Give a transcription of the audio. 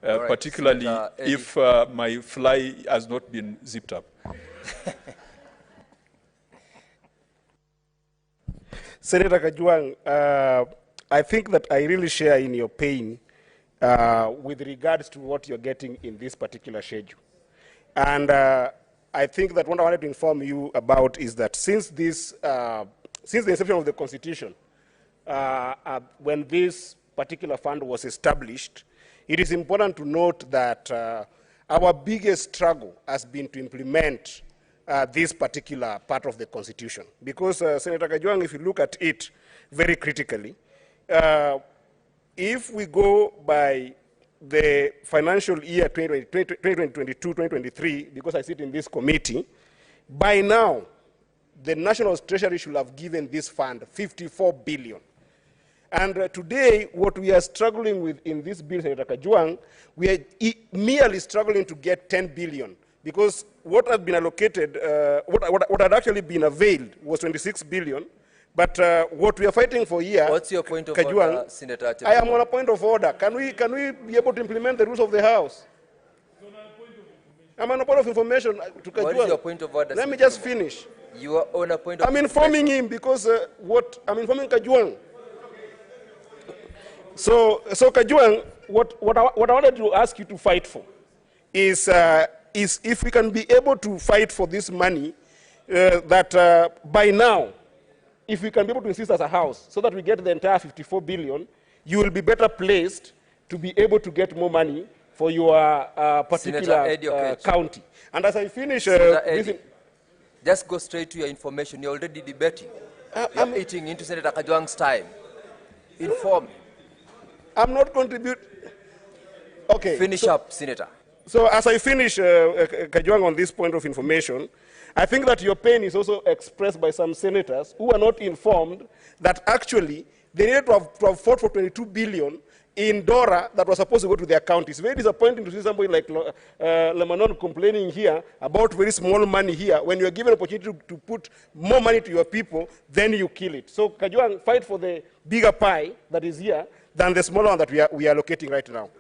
right, particularly if my fly has not been zipped up. Senator Kajwang, I think that I really share in your pain with regards to what you're getting in this particular schedule. And I think that what I wanted to inform you about is that since the inception of the Constitution, when this particular fund was established, it is important to note that our biggest struggle has been to implement this particular part of the Constitution. Because, Senator Kajwang, if you look at it very critically, if we go by the financial year 2022-2023, because I sit in this committee, by now, the National Treasury should have given this fund 54 billion. And today, what we are struggling with in this bill, Senator Kajwang, we are merely struggling to get 10 billion. Because what had been allocated, what had actually been availed was 26 billion. But what we are fighting for here, what's your point of Kajwang, order, Senator? I am on a point of order. Can we be able to implement the rules of the House? I'm on a point of information to Kajwang. What is your point of order? Let me just finish. You are on a point of I'm informing him because I'm informing Kajwang. So Kajwang, what I wanted to ask you to fight for is if we can be able to fight for this money, that by now, if we can be able to insist as a House so that we get the entire 54 billion, you will be better placed to be able to get more money for your particular county. And as I finish, just go straight to your information. You're already debating. You're eating into Senator Kajwang's time. Inform. I'm not contributing. Okay. Finish up, Senator. So as I finish, Kajwang, on this point of information, I think that your pain is also expressed by some senators who are not informed that actually they needed to have fought for 22 billion in Dora that was supposed to go to their county. It's very disappointing to see somebody like Lebanon complaining here about very small money here. When you are given an opportunity to put more money to your people, then you kill it. So Kajwang, fight for the bigger pie that is here than the smaller one that we are allocating right now.